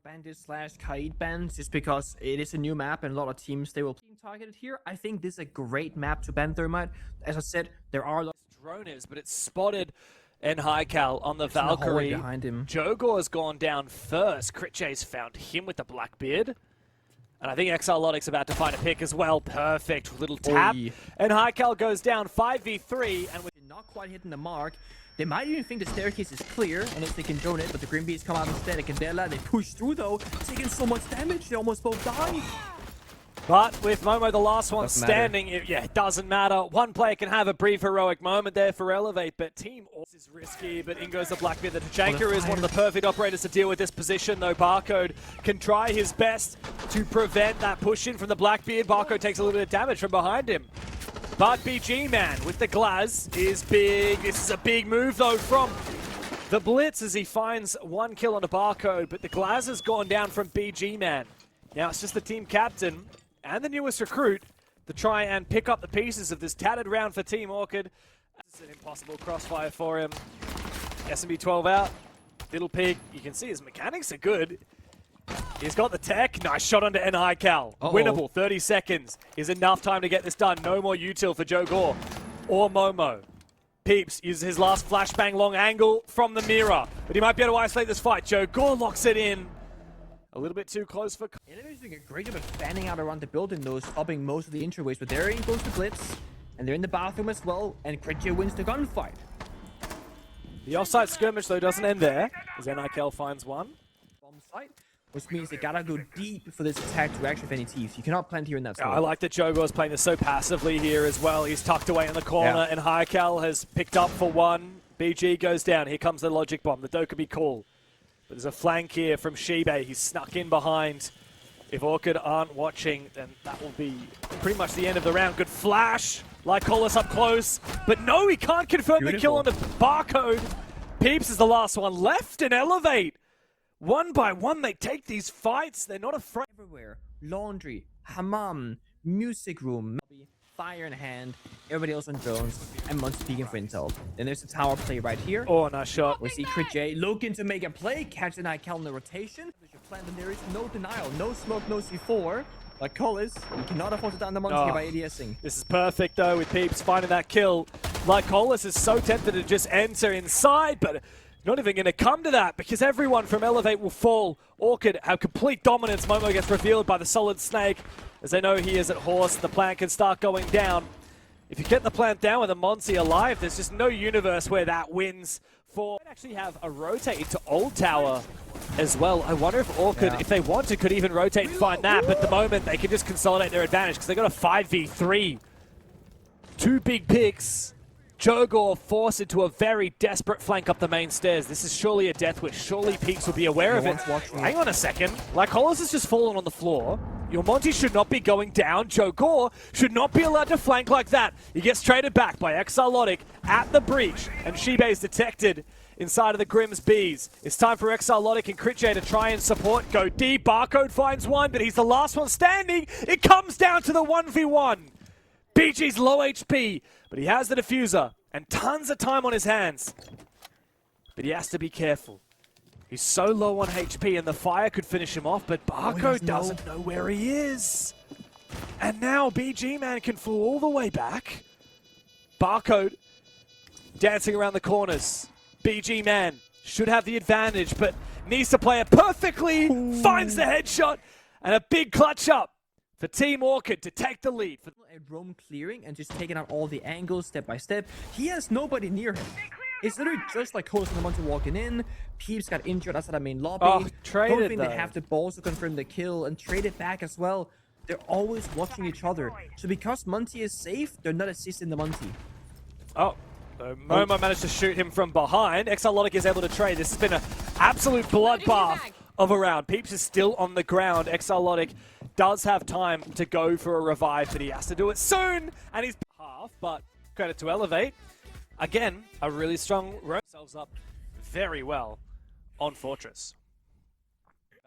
bandit slash Kaid bans just because it is a new map and a lot of teams they will be targeted here. I think this is a great map to ban Thermite. As I said, there are a lot of drone is, but it's spotted in Cal on the Valkyrie. Behind him. Jogor's gone down first. Critchay's found him with the Blackbeard. And I think Exilotix about to find a pick as well. Perfect little tap. Oy. And Cal goes down 5v3 and with not quite hitting the mark. They might even think the staircase is clear unless they can drone it, but the Green Bees come out instead. Candela, they push through though, taking so much damage, they almost both die. But with Momo, the last one standing, it doesn't matter. One player can have a brief heroic moment there for Elevate, but Team Orchid is risky, but in goes the Blackbeard. The Tachanka is one of the perfect operators to deal with this position, though Barcode can try his best to prevent that push in from the Blackbeard. Barcode takes a little bit of damage from behind him. But BG Man with the Glaz is big. This is a big move though from the Blitz as he finds one kill on the Barcode, but the Glaz has gone down from BG Man. Now it's just the team captain and the newest recruit to try and pick up the pieces of this tattered round for Team Orchid. This is an impossible crossfire for him. SMB 12 out. Little Pig, you can see his mechanics are good. He's got the tech. Nice shot onto Cal. Winnable. 30 seconds is enough time to get this done. No more util for Jogor or Momo. Peeps uses his last flashbang long angle from the mirror, but he might be able to isolate this fight. Jogor locks it in. A little bit too close for... Enemies doing a great job of fanning out around the building though, stopping most of the entryways, but there in goes the Blitz, and they're in the bathroom as well, and Critchie wins the gunfight. The offside skirmish though doesn't end there, as Cal finds one. Bomb site. Which means they gotta go deep for this attack to actually have any teeth. You cannot plant here in that spot. I like that Jogor's playing this so passively here as well. He's tucked away in the corner, and Cal has picked up for one. BG goes down. Here comes the logic bomb. The dough could be cool. But there's a flank here from Shibe. He's snuck in behind. If Orchid aren't watching, then that will be pretty much the end of the round. Good flash. Lycolis up close. But no, he can't confirm the kill on the Barcode. Peeps is the last one left in Elevate. One by one, they take these fights. They're not afraid. Everywhere. Laundry, hammam, music room, fire in hand, everybody else on drones, and Monty speaking for intel. Then there's a tower play right here. Oh, nice shot. We see Crit J looking to make a play, catch the Cal in the rotation. Plan, and there is no denial, no smoke, no C4. Like Collis, you cannot afford to down the Monty by ADSing. This is perfect though with Peeps finding that kill. Like Collis is so tempted to just enter inside, but not even going to come to that because everyone from Elevate will fall. Orchid have complete dominance. Momo gets revealed by the solid snake. As they know he is at horse, the plant can start going down. If you get the plant down with a Monty alive, there's just no universe where that wins for... They actually have a rotate into Old Tower as well. I wonder if Orchid, if they want to, could even rotate and find that. But at the moment, they can just consolidate their advantage because they got a 5v3. Two big picks. Jogor forced into a very desperate flank up the main stairs. This is surely a death wish. Surely Peaks will be aware of it. Hang on a second. Lycolis has just fallen on the floor. Your Monty should not be going down. Jogor should not be allowed to flank like that. He gets traded back by Exilotix at the breach, and Shibe is detected inside of the Grimm's Bees. It's time for Exilotix and Critchie to try and support. Go deep. Barcode finds one, but he's the last one standing. It comes down to the 1v1. BG's low HP, but he has the diffuser and tons of time on his hands. But he has to be careful. He's so low on HP and the fire could finish him off, but Barcode doesn't know where he is. And now BG Man can fall all the way back. Barcode dancing around the corners. BG Man should have the advantage, but needs to play it perfectly. Finds the headshot and a big clutch up for Team Orchid to take the lead. A roam clearing and just taking out all the angles step by step. He has nobody near him. It's literally just like Coles and the Monty walking in. Peeps got injured outside the main lobby. Oh, traded don't think they have the balls to confirm the kill and trade it back as well. They're always watching each other. So because Monty is safe, they're not assisting the Monty. Oh, so Momo managed to shoot him from behind. Exilotix is able to trade. This has been an absolute bloodbath of a round. Peeps is still on the ground. Exilotix does have time to go for a revive, but he has to do it soon. And he's half, but credit to Elevate. Again, a really strong row themselves up very well on Fortress.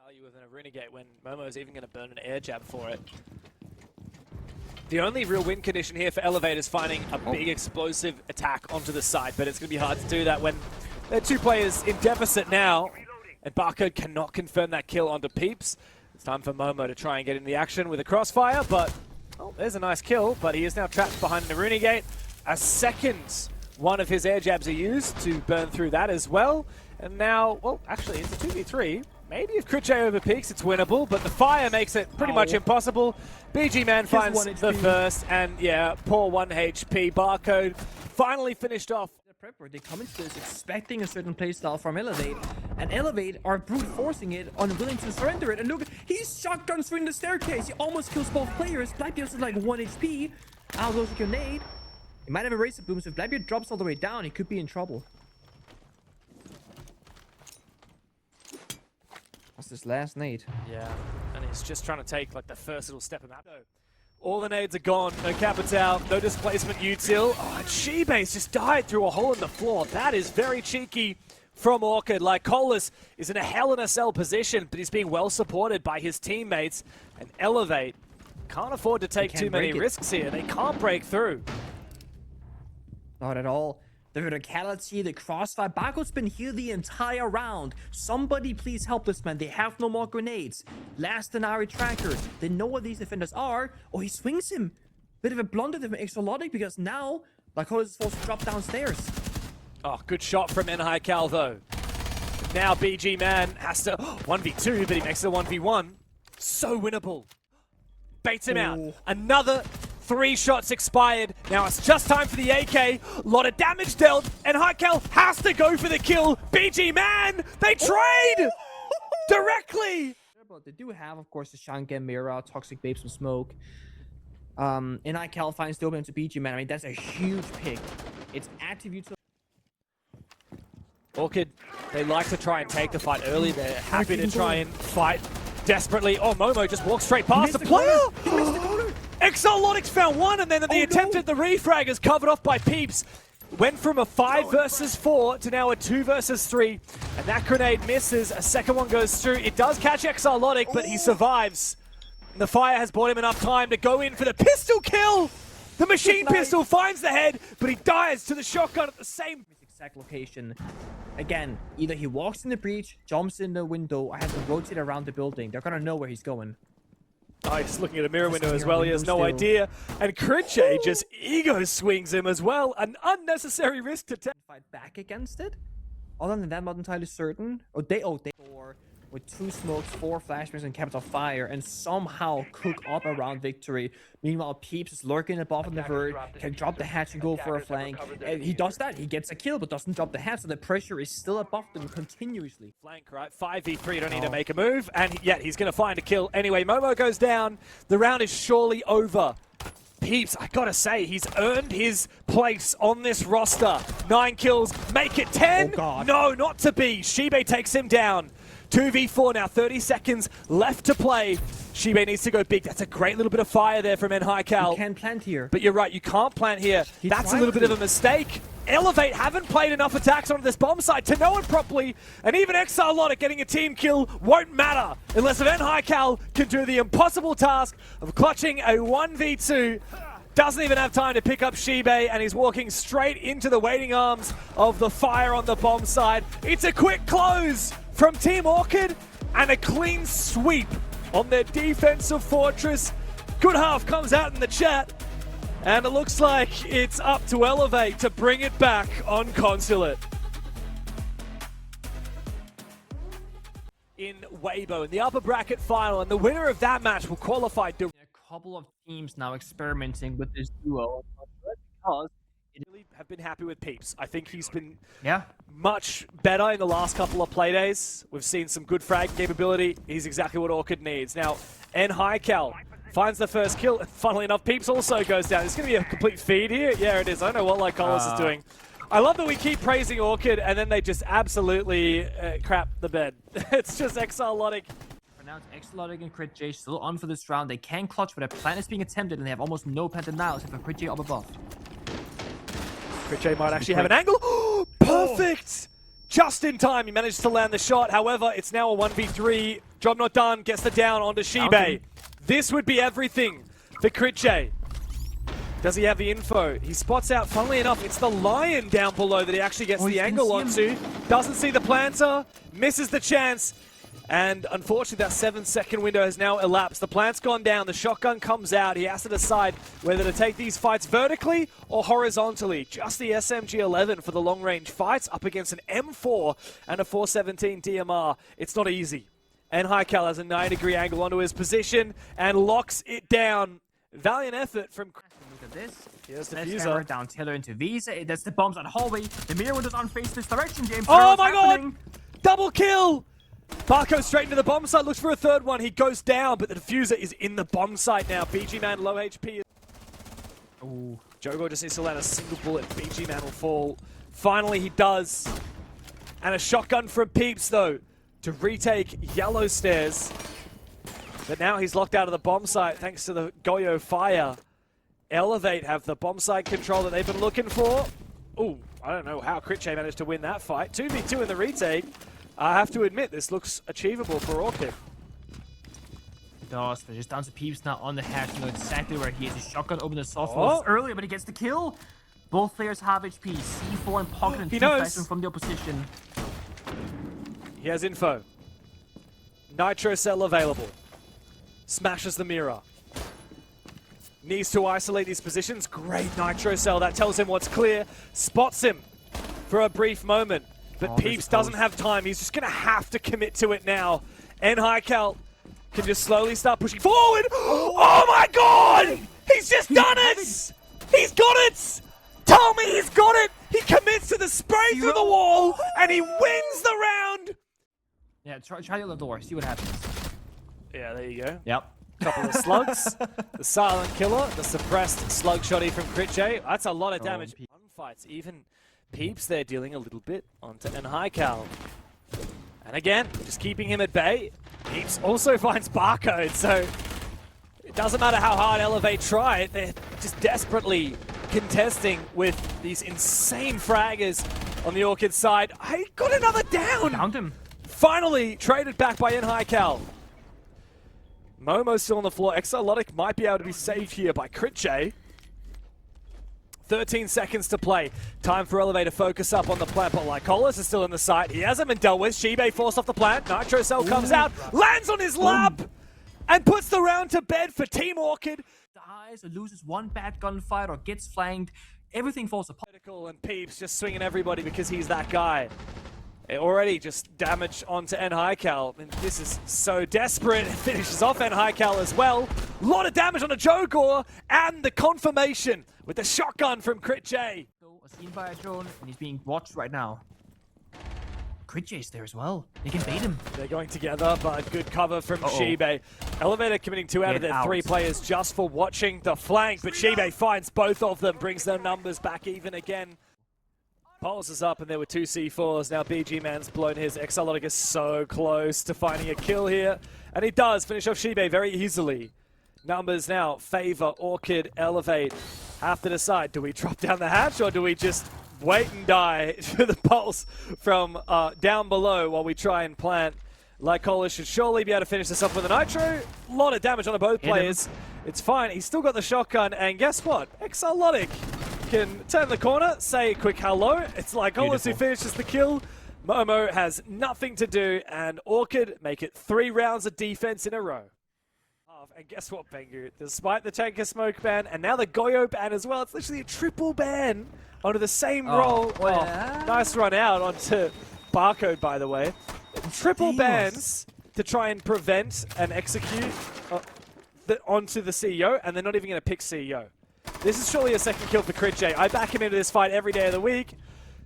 Value within a Renegade when Momo is even going to burn an air jab for it. The only real win condition here for Elevate is finding a big explosive attack onto the side, but it's going to be hard to do that when they're two players in deficit now. And Barcode cannot confirm that kill onto Peeps. It's time for Momo to try and get in the action with a crossfire, but oh, there's a nice kill, but he is now trapped behind the Naruni gate. A second one of his air jabs are used to burn through that as well. And now, well, actually, it's a 2v3. Maybe if Critche overpeaks, it's winnable, but the fire makes it pretty much impossible. BG Man finds the first, and yeah, poor 1 HP. Barcode finally finished off. Prepper, they come into this expecting a certain playstyle from Elevate, and Elevate are brute forcing it, unwilling to surrender it. And look, he's shotgun swinging the staircase. He almost kills both players. Blackbeard's is like 1 HP. Out goes a grenade. He might have a razor boom, so if Blackbeard drops all the way down, he could be in trouble. That's his last nade. Yeah, and he's just trying to take like the first little step of that. All the nades are gone, no Capitao, no displacement util. Oh, and Sheba's just died through a hole in the floor. That is very cheeky from Orchid. Like, Colas is in a hell in a cell position, but he's being well supported by his teammates. And Elevate can't afford to take too many risks here. They can't break through. Not at all. The verticality, the crossfire. Bako's been here the entire round. Somebody please help this man. They have no more grenades. Last Denari trackers. They know what these defenders are. Oh, he swings him. Bit of a blunder from Exologic because now Lycolis is forced to drop downstairs. Oh, good shot from Nhai though. Now BG Man has to 1v2, but he makes it a 1v1. So winnable. Baits him out. Another 3 shots expired. Now it's just time for the AK. A lot of damage dealt, and Heikel has to go for the kill. BG Man, they trade directly. But they do have, of course, the Shangen Mirror, Toxic Babes, and Smoke. And Heikel finds the opening to BG Man. I mean, that's a huge pick. It's active utility. Orchid, they like to try and take the fight early. They're happy to try and fight desperately. Oh, Momo just walks straight past the player. He missed the corner. Exolotics found one, and then the attempt at the refrag is covered off by Peeps. Went from a 5 versus 4 to now a 2 versus 3. And that grenade misses. A second one goes through. It does catch Exolotic, but he survives. And the fire has bought him enough time to go in for the pistol kill. The machine pistol finds the head, but he dies to the shotgun at the same exact location. Again, either he walks in the breach, jumps in the window, or has to rotate around the building. They're gonna know where he's going. Oh, he's looking at a mirror window as well. He has no idea. And Critche just ego swings him as well. An unnecessary risk to take. Fight back against it. Other than that, I'm not entirely certain. They with 2 smokes, 4 flashbangs, and capital fire, and somehow cook up around victory. Meanwhile, Peeps is lurking above on the vert, can drop the hatch and go for a flank. And he does that. He gets a kill, but doesn't drop the hatch, so the pressure is still above them continuously. Flank, right? 5v3, you don't need to make a move. And yet, he's going to find a kill. Anyway, Momo goes down. The round is surely over. Peeps, I gotta say, he's earned his place on this roster. 9 kills, make it 10. Oh, God. No, not to be. Shibe takes him down. 2v4 now, 30 seconds left to play. Shibe needs to go big. That's a great little bit of fire there from Nhai. You can plant here. But you're right, you can't plant here. That's a little bit of a mistake. Elevate haven't played enough attacks onto this bomb site to know it properly. And even Exolotic getting a team kill won't matter unless Nhai can do the impossible task of clutching a 1v2. Doesn't even have time to pick up Shibe, and he's walking straight into the waiting arms of the fire on the bomb side. It's a quick close from Team Orchid and a clean sweep on their defensive fortress. Good half comes out in the chat, and it looks like it's up to Elevate to bring it back on Consulate. In Weibo, in the upper bracket final, and the winner of that match will qualify. A couple of teams now experimenting with this duo because really have been happy with Peeps. I think he's been much better in the last couple of play days. We've seen some good frag capability. He's exactly what Orchid needs. Now, Nhai finds the first kill. Funnily enough, Peeps also goes down. It's going to be a complete feed here. Yeah, it is. I don't know what Lycolis is doing. I love that we keep praising Orchid and then they just absolutely crap the bed. It's just Exolotic. Now it's Exolotic and Crit J still on for this round. They can clutch, but a plan is being attempted, and they have almost no plant denials if a Crit J up above. Crit J might actually have an angle. Perfect! Just in time, he managed to land the shot. However, it's now a 1v3. Job not done, gets the down onto Shibe. This would be everything for Crit J. Does he have the info? He spots out, funnily enough, it's the Lion down below that he actually gets the angle onto. Doesn't see the planter, misses the chance. And unfortunately, that 7-second window has now elapsed. The plant's gone down, the shotgun comes out. He has to decide whether to take these fights vertically or horizontally. Just the SMG-11 for the long-range fights up against an M4 and a 417 DMR. It's not easy. Enhycal has a 9-degree angle onto his position and locks it down. Valiant effort from... Look at this. Here's the Let's fuser. hammer down Taylor into Visa. That's the bombs on hallway. The mirror window's on face this direction, James. Oh my god! Double kill! Barco straight into the bomb site, looks for a third one. He goes down, but the diffuser is in the bomb site now. BG Man low HP. Ooh. Jogo just needs to land a single bullet. BG Man will fall. Finally, he does. And a shotgun from Peeps, though, to retake yellow stairs. But now he's locked out of the bomb site thanks to the Goyo fire. Elevate have the bomb site control that they've been looking for. Ooh, I don't know how Critche managed to win that fight. 2v2 in the retake. I have to admit, this looks achievable for Orchid. It does, but just down to Peeps now on the hatch. You know exactly where he is. His shotgun opened the soft walls earlier, but he gets the kill. Both players have HP. C4 and Pocket and 2 flashing from the opposition. He has info. Nitro cell available. Smashes the mirror. Needs to isolate these positions. Great Nitro cell. That tells him what's clear. Spots him for a brief moment. But Peeps doesn't have time. He's just going to have to commit to it now. Enhycal can just slowly start pushing forward. Oh my god! He's just done it! He's got it! Tell me he's got it! He commits to the spray through the wall, and he wins the round! Yeah, try the other door. See what happens. Yeah, there you go. Yep. Couple of slugs. The silent killer, the suppressed slug shotty from Critche. That's a lot of damage. Fights, even Peeps there dealing a little bit onto Enhycal. And again, just keeping him at bay. Peeps also finds barcode, so it doesn't matter how hard Elevate try it, they're just desperately contesting with these insane fraggers on the Orchid side. I got another down! Downed him. Finally traded back by Enhycal. Momo's still on the floor. Exolotic might be able to be saved here by Critche. 13 seconds to play. Time for Elevate to focus up on the plant, but Lycolis is still in the site. He hasn't been dealt with. Shibe forced off the plant. Nitro Cell comes out, lands on his lap, and puts the round to bed for Team Orchid. Dies or loses one bad gunfight or gets flanked. Everything falls apart. And Peeps just swinging everybody because he's that guy. Already just damage onto Enhycal, and this is so desperate. It finishes off Enhycal as well. A lot of damage on a Jogor, and the confirmation with the shotgun from Critche. Seen by a drone, and he's being watched right now. Critche is there as well. They can bait him. They're going together, but good cover from Shibe. Elevator committing 2 out of their 3 players just for watching the flank, but Shibe finds both of them, brings their numbers back even again. Pulse is up, and there were 2 C4s. Now BG Man's blown his. Exolotic is so close to finding a kill here. And he does finish off Shibe very easily. Numbers now favor Orchid. Elevate have to decide, do we drop down the hatch or do we just wait and die to the pulse from down below while we try and plant? Lycolis should surely be able to finish this up with a Nitro. A lot of damage on both players. It's fine. He's still got the shotgun, and guess what? Exolotic can turn the corner, say a quick hello. It's Lycolis who finishes the kill. Momo has nothing to do, and Orchid make it 3 rounds of defense in a row. And guess what, Bengu? Despite the Tanker Smoke ban, and now the Goyo ban as well, it's literally a triple ban onto the same role. Well. Nice run out onto Barcode, by the way. Triple bans to try and prevent and execute onto the CEO, and they're not even going to pick CEO. This is surely a second kill for Critche. I back him into this fight every day of the week.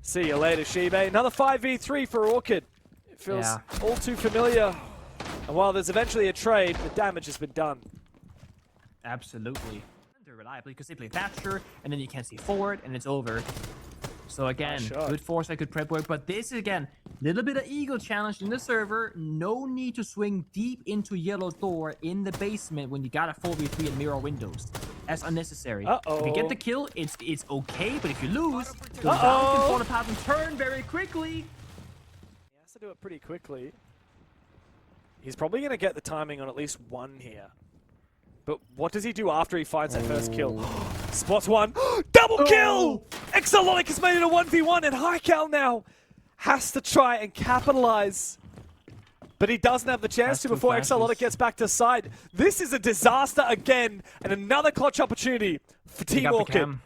See you later, Shibe. Another 5v3 for Orchid. It feels all too familiar. And while there's eventually a trade, the damage has been done. Absolutely. They're reliable because they play Thatcher, and then you can't see forward, and it's over. So again, good foresight, good prep work, but this is again, little bit of ego challenge in the server. No need to swing deep into yellow door in the basement when you got a 4v3 and mirror windows. That's unnecessary. If you get the kill, it's okay, but if you lose, the round can fall apart and turn very quickly. He has to do it pretty quickly. He's probably going to get the timing on at least one here. But what does he do after he finds that first kill? Spots one. Double kill! Exolonic has made it a 1v1, and Hycal now has to try and capitalize. But he doesn't have the chance to before Exolonic gets back to side. This is a disaster again, and another clutch opportunity for Team Orchid.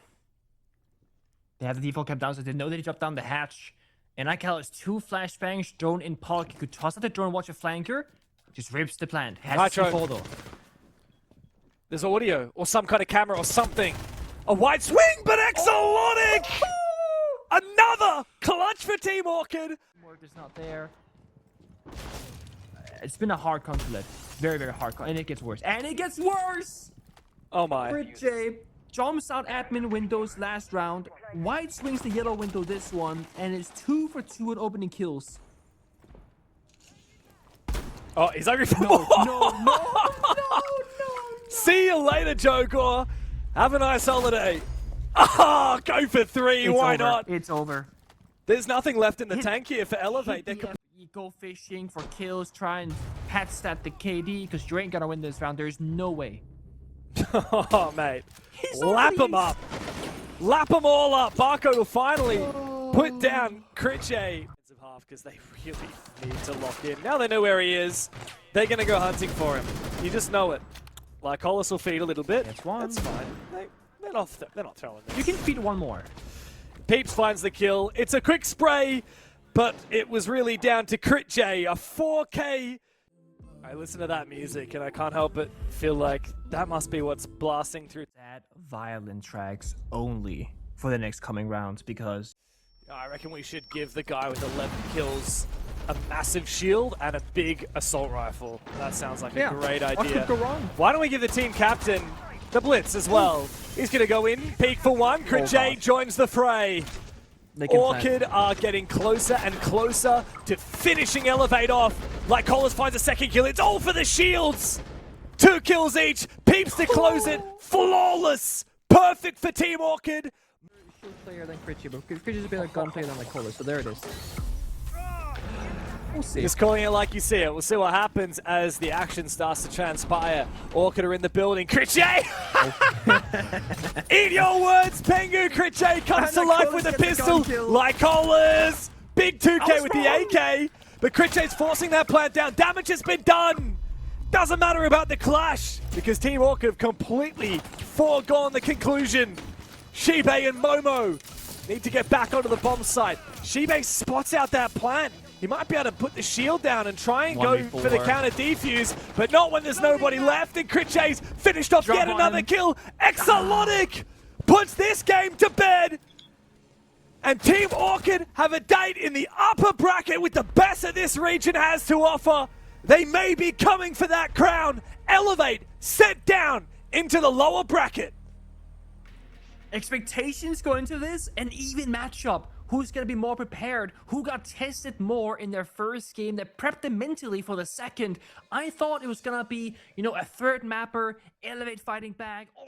They have the default cam down, so they know that he dropped down the hatch. And Hycal has 2 flashbangs, drone in Pollock. He could toss at the drone, watch a flanker. Just rips the plant. Has to fall though. There's audio, or some kind of camera, or something. A wide swing, but Exolonic! Another clutch for Team Orchid! Work is not there. It's been a hard conflict. Very, very hard. And it gets worse. And it gets worse! Oh my. J jumps out admin windows last round. White swings the yellow window this one. And it's 2 for 2 at opening kills. Oh, he's angry for No. See you later, Jogor. Have a nice holiday. Ah, go for 3. Why not? It's over. There's nothing left in the tank here for Elevate. You go fishing for kills, try and pat stat the KD, because you ain't gonna win this round. There's no way. Oh, mate. Lap them up. Lap them all up. Barco will finally put down Critche. Because they really need to lock in. Now they know where he is. They're going to go hunting for him. You just know it. Like, Hollis will feed a little bit. That's one. That's fine. They're not throwing this. You can feed one more. Peeps finds the kill. It's a quick spray, but it was really down to Critche. A 4K. I listen to that music, and I can't help but feel like that must be what's blasting through. That violent tracks only for the next coming rounds, because I reckon we should give the guy with 11 kills a massive shield and a big assault rifle. That sounds like a great idea. What could go wrong? Why don't we give the team captain the blitz as well? He's going to go in, peek for one. Critche joins the fray. Orchid are getting closer and closer to finishing Elevate off. Like Collis finds a second kill. It's all for the shields. 2 kills each. Peeps to close it. Flawless. Perfect for Team Orchid. Player than Critche, but Critche's a better gun player than like Collis, so there it is. We'll see. Just calling it like you see it. We'll see what happens as the action starts to transpire. Orchid are in the building. Critche! Eat your words, Pengu! Critche comes to life with a pistol. Like Collis! Big 2K with the AK. But Critche's forcing that plant down. Damage has been done! Doesn't matter about the clash, because Team Orchid have completely foregone the conclusion. Shibe and Momo need to get back onto the bomb site. Shibe spots out that plant. He might be able to put the shield down and try and go for the counter defuse, but not when there's nobody left. And Critche's finished off yet another kill. Exolonic puts this game to bed. And Team Orchid have a date in the upper bracket with the best that this region has to offer. They may be coming for that crown. Elevate, set down into the lower bracket. Expectations go into this, an even matchup. Who's going to be more prepared? Who got tested more in their first game that prepped them mentally for the second? I thought it was going to be, a third mapper, Elevate fighting back, or